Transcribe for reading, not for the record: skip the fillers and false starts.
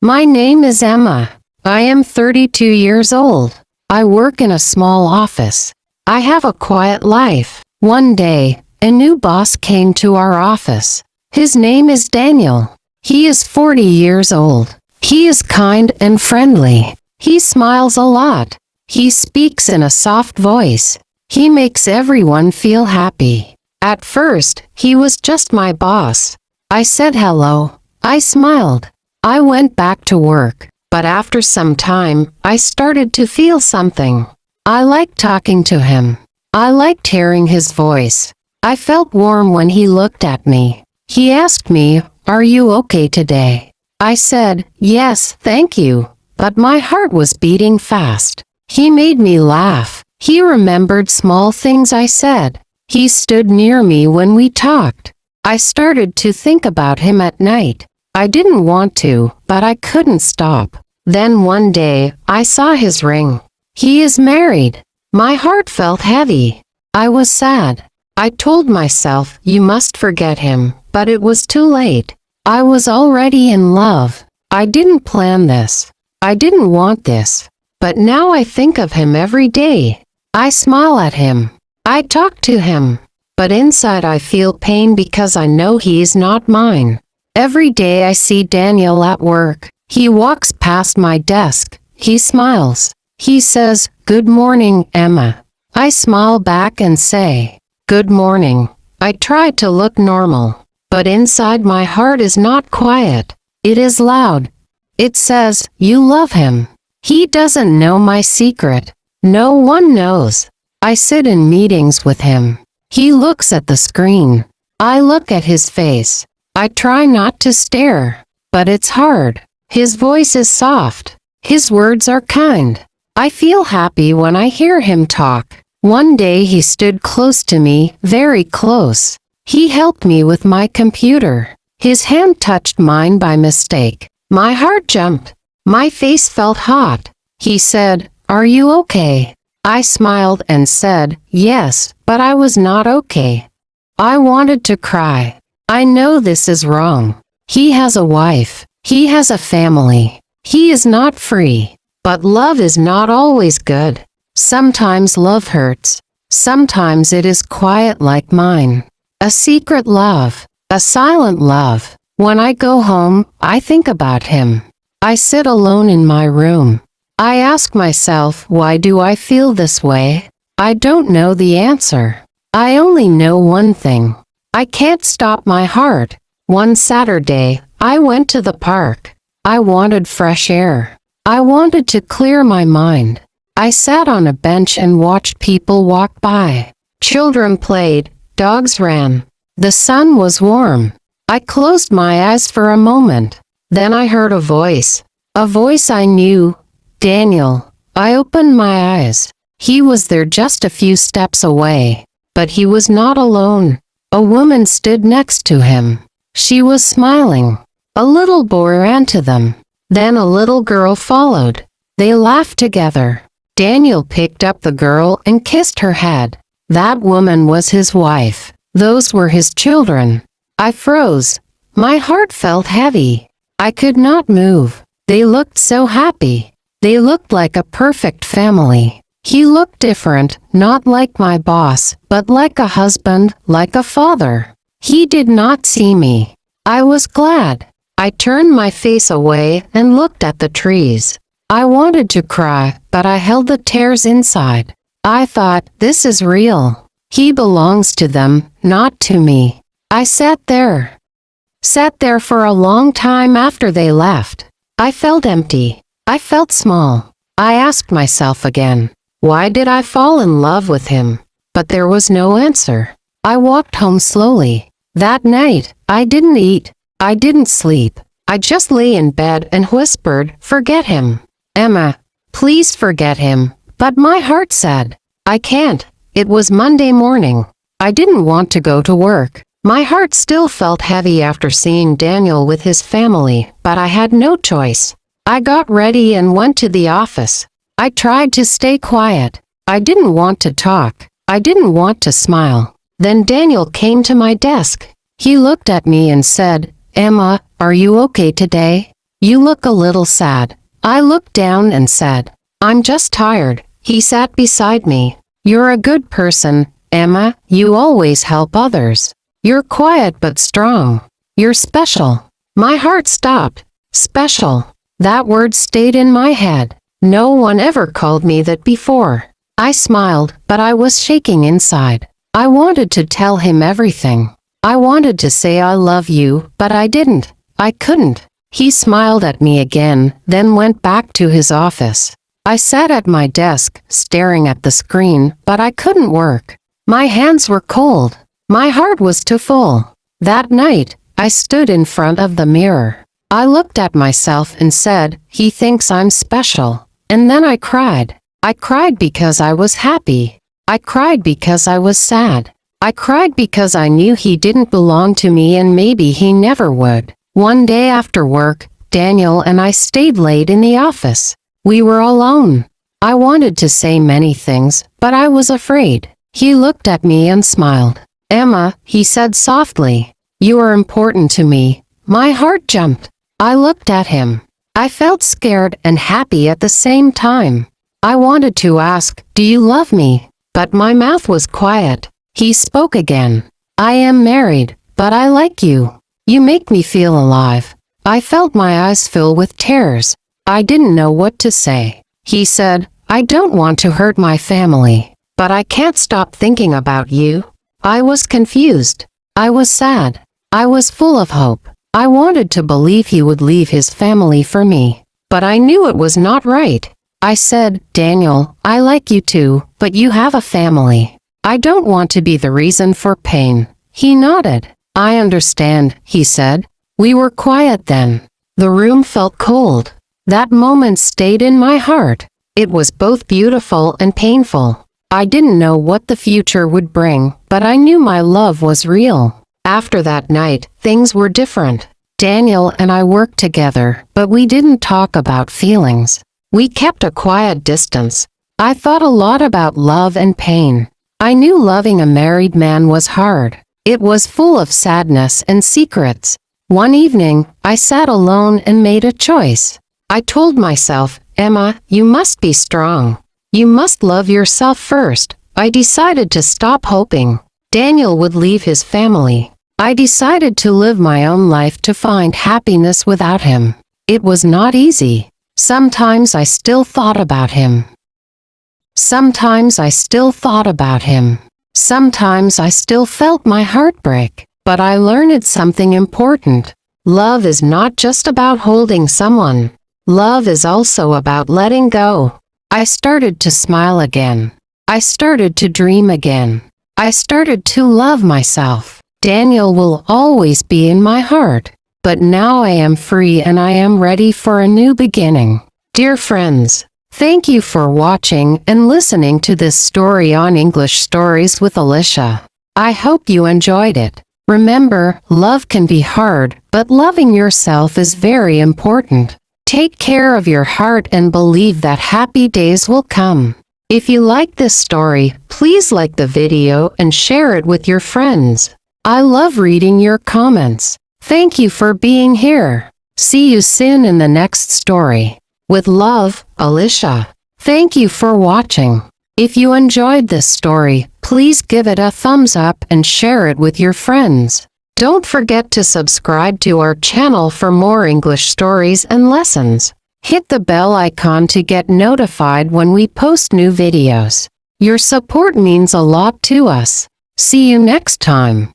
My name is Emma. I am 32 years old. I work in a small office. I have a quiet life. One day, a new boss came to our office. His name is Daniel. He is 40 years old. He is kind and friendly. He smiles a lot. He speaks in a soft voice. He makes everyone feel happy. At first, he was just my boss. I said hello. I smiled. I went back to work. But after some time, I started to feel something. I liked talking to him. I liked hearing his voice. I felt warm when he looked at me. He asked me, "Are you okay today?" I said, "Yes, thank you." But my heart was beating fast. He made me laugh. He remembered small things I said. He stood near me when we talked. I started to think about him at night. I didn't want to, but I couldn't stop. Then one day, I saw his ring. He is married. My heart felt heavy. I was sad. I told myself, you must forget him, but it was too late. I was already in love. I didn't plan this. I didn't want this. But now I think of him every day. I smile at him. I talk to him. But inside I feel pain because I know he is not mine. Every day I see Daniel at work. He walks past my desk. He smiles. He says, "Good morning, Emma." I smile back and say, "Good morning." I try to look normal. But inside my heart is not quiet. It is loud. It says, "You love him." He doesn't know my secret. No one knows. I sit in meetings with him. He looks at the screen. I look at his face. I try not to stare, but it's hard. His voice is soft. His words are kind. I feel happy when I hear him talk. One day he stood close to me, very close. He helped me with my computer. His hand touched mine by mistake. My heart jumped. My face felt hot. He said, "Are you okay?" I smiled and said, "Yes, but I was not okay." I wanted to cry. I know this is wrong. He has a wife. He has a family. He is not free. But love is not always good. Sometimes love hurts. Sometimes it is quiet like mine. A secret love. A silent love. When I go home, I think about him. I sit alone in my room. I ask myself, why do I feel this way? I don't know the answer. I only know one thing. I can't stop my heart. One Saturday, I went to the park. I wanted fresh air. I wanted to clear my mind. I sat on a bench and watched people walk by. Children played. Dogs ran. The sun was warm. I closed my eyes for a moment. Then I heard a voice. A voice I knew. Daniel. I opened my eyes. He was there just a few steps away. But he was not alone. A woman stood next to him. She was smiling. A little boy ran to them. Then a little girl followed. They laughed together. Daniel picked up the girl and kissed her head. That woman was his wife. Those were his children. I froze. My heart felt heavy. I could not move. They looked so happy. They looked like a perfect family. He looked different, not like my boss, but like a husband, like a father. He did not see me. I was glad. I turned my face away and looked at the trees. I wanted to cry, but I held the tears inside. I thought, this is real. He belongs to them, not to me. I sat there for a long time after they left. I felt empty. I felt small. I asked myself again, why did I fall in love with him? But there was no answer. I walked home slowly. That night, I didn't eat. I didn't sleep. I just lay in bed and whispered, forget him. Emma, please forget him. But my heart said, I can't. It was Monday morning. I didn't want to go to work. My heart still felt heavy after seeing Daniel with his family, but I had no choice. I got ready and went to the office. I tried to stay quiet. I didn't want to talk. I didn't want to smile. Then Daniel came to my desk. He looked at me and said, Emma, are you okay today? You look a little sad. I looked down and said, I'm just tired. He sat beside me. You're a good person, Emma. You always help others. You're quiet but strong. You're special. My heart stopped. Special. That word stayed in my head. No one ever called me that before. I smiled, but I was shaking inside. I wanted to tell him everything. I wanted to say I love you, but I didn't. I couldn't. He smiled at me again, then went back to his office. I sat at my desk, staring at the screen, but I couldn't work. My hands were cold. My heart was too full. That night, I stood in front of the mirror. I looked at myself and said, he thinks I'm special. And then I cried. I cried because I was happy. I cried because I was sad. I cried because I knew he didn't belong to me and maybe he never would. One day after work, Daniel and I stayed late in the office. We were alone. I wanted to say many things, but I was afraid. He looked at me and smiled. Emma, he said softly, you are important to me. My heart jumped. I looked at him. I felt scared and happy at the same time. I wanted to ask, do you love me? But my mouth was quiet. He spoke again. I am married, but I like you. You make me feel alive. I felt my eyes fill with tears. I didn't know what to say. He said, I don't want to hurt my family, but I can't stop thinking about you. I was confused. I was sad. I was full of hope. I wanted to believe he would leave his family for me, but I knew it was not right. I said, Daniel, I like you too, but you have a family. I don't want to be the reason for pain. He nodded. I understand, he said. We were quiet then. The room felt cold. That moment stayed in my heart. It was both beautiful and painful. I didn't know what the future would bring, but I knew my love was real. After that night, things were different. Daniel and I worked together, but we didn't talk about feelings. We kept a quiet distance. I thought a lot about love and pain. I knew loving a married man was hard. It was full of sadness and secrets. One evening, I sat alone and made a choice. I told myself, Emma, you must be strong. You must love yourself first. I decided to stop hoping Daniel would leave his family. I decided to live my own life to find happiness without him. It was not easy. Sometimes I still thought about him. Sometimes I still thought about him. Sometimes I still felt my heart break, but I learned something important. Love is not just about holding someone. Love is also about letting go. I started to smile again. I started to dream again. I started to love myself. Daniel will always be in my heart, but now I am free and I am ready for a new beginning. Dear friends, thank you for watching and listening to this story on English Stories with Alicia. I hope you enjoyed it. Remember, love can be hard, but loving yourself is very important. Take care of your heart and believe that happy days will come. If you like this story, please like the video and share it with your friends. I love reading your comments. Thank you for being here. See you soon in the next story. With love, Alicia. Thank you for watching. If you enjoyed this story, please give it a thumbs up and share it with your friends. Don't forget to subscribe to our channel for more English stories and lessons. Hit the bell icon to get notified when we post new videos. Your support means a lot to us. See you next time.